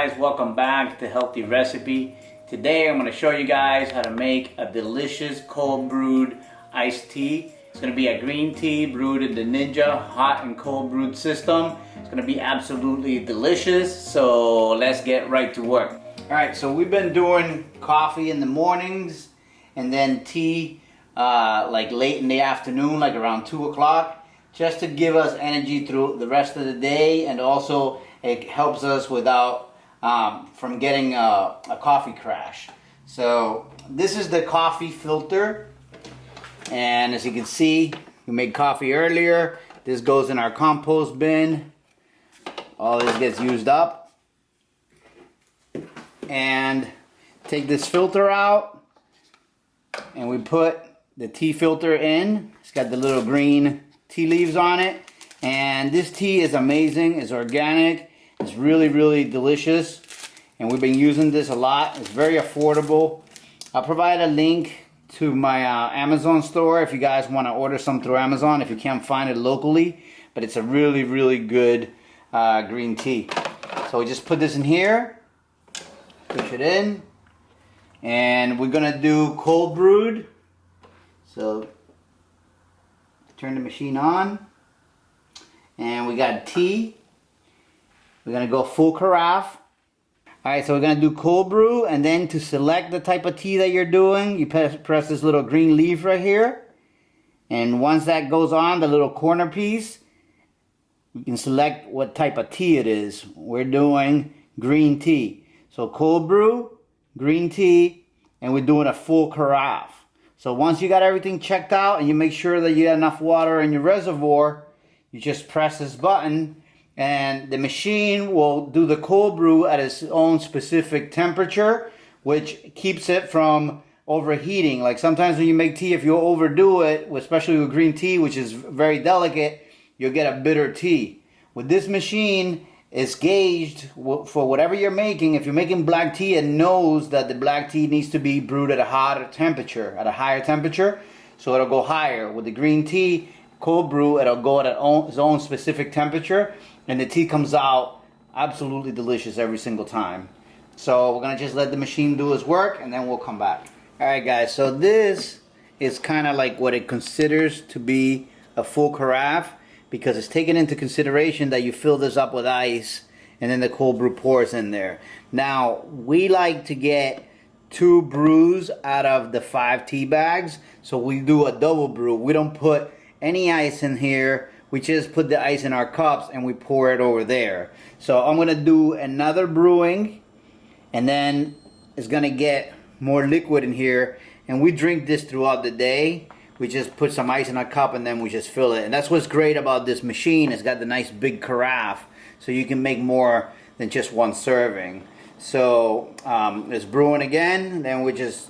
guys, welcome back to Healthy Recipe. Today I'm going to show you guys how to make a delicious cold brewed iced tea. It's going to be a green tea brewed in the Ninja hot and cold brewed system. It's going to be absolutely delicious, so let's get right to work. Alright, so we've been doing coffee in the mornings and then tea like late in the afternoon, like around 2 o'clock, just to give us energy through the rest of the day, and also it helps us without from getting a coffee crash. So this is the coffee filter, and as you can see, we made coffee earlier. This goes in our compost bin. All this gets used up, and take this filter out, and we put the tea filter in. It's got the little green tea leaves on it, and this tea is amazing. It's organic. It's really, really delicious, and we've been using this a lot. It's very affordable. I'll provide a link to my Amazon store if you guys want to order some through Amazon if you can't find it locally, but it's a really, really good green tea. So we just put this in here, push it in, and we're gonna do cold brewed. So turn the machine on, and we got tea. We're gonna go full carafe. Alright, so we're gonna do cold brew, and then to select the type of tea that you're doing, you press this little green leaf right here, and once that goes on, the little corner piece, you can select what type of tea it is. We're doing green tea. So cold brew, green tea, and we're doing a full carafe. So once you got everything checked out and you make sure that you got enough water in your reservoir, you just press this button, and the machine will do the cold brew at its own specific temperature, which keeps it from overheating. Like sometimes when you make tea, if you overdo it, especially with green tea, which is very delicate, you'll get a bitter tea. With this machine, it's gauged for whatever you're making. If you're making black tea, it knows that the black tea needs to be brewed at a higher temperature, so it'll go higher. With the green tea, cold brew, it'll go at its own specific temperature, and the tea comes out absolutely delicious every single time. So we're gonna just let the machine do its work, and then we'll come back. Alright guys, so this is kind of like what it considers to be a full carafe, because it's taken into consideration that you fill this up with ice and then the cold brew pours in there. Now, we like to get 2 brews out of the 5 tea bags, so we do a double brew. We don't put any ice in here. We just put the ice in our cups and we pour it over there. So I'm gonna do another brewing, and then it's gonna get more liquid in here, and we drink this throughout the day. We just put some ice in a cup and then we just fill it. And that's what's great about this machine. It's got the nice big carafe, so you can make more than just one serving. So it's brewing again, then we just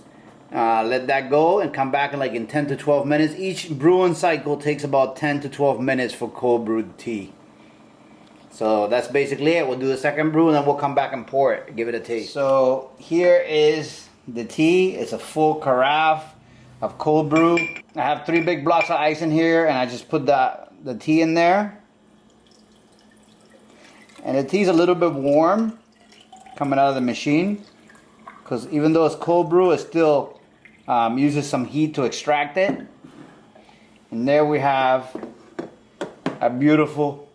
let that go and come back in 10 to 12 minutes. Each brewing cycle takes about 10 to 12 minutes for cold brewed tea. So that's basically it. We'll do the second brew and then we'll come back and pour it, give it a taste. So here is the tea. It's a full carafe of cold brew. I have 3 big blocks of ice in here, and I just put the tea in there. And the tea's a little bit warm coming out of the machine, because even though it's cold brew, it still uses some heat to extract it. And there we have a beautiful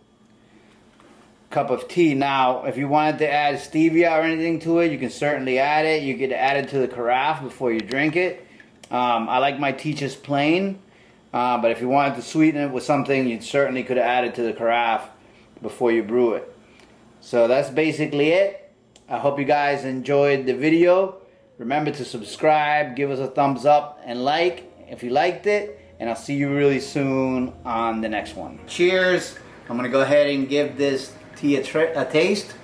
cup of tea. Now, if you wanted to add stevia or anything to it, you can certainly add it. You could add it to the carafe before you drink it. I like my tea just plain, but if you wanted to sweeten it with something, you certainly could add it to the carafe before you brew it. So that's basically it. I hope you guys enjoyed the video. Remember to subscribe, give us a thumbs up, and like if you liked it, and I'll see you really soon on the next one. Cheers. I'm gonna go ahead and give this tea a taste.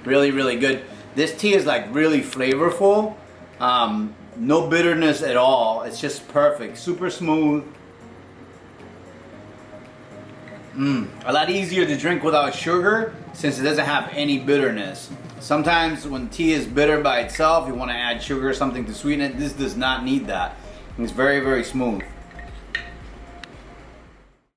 Really, really good. This tea is like really flavorful. No bitterness at all. It's just perfect. Super smooth. A lot easier to drink without sugar, since it doesn't have any bitterness. Sometimes when tea is bitter by itself, you want to add sugar or something to sweeten it. This does not need that. It's very, very smooth.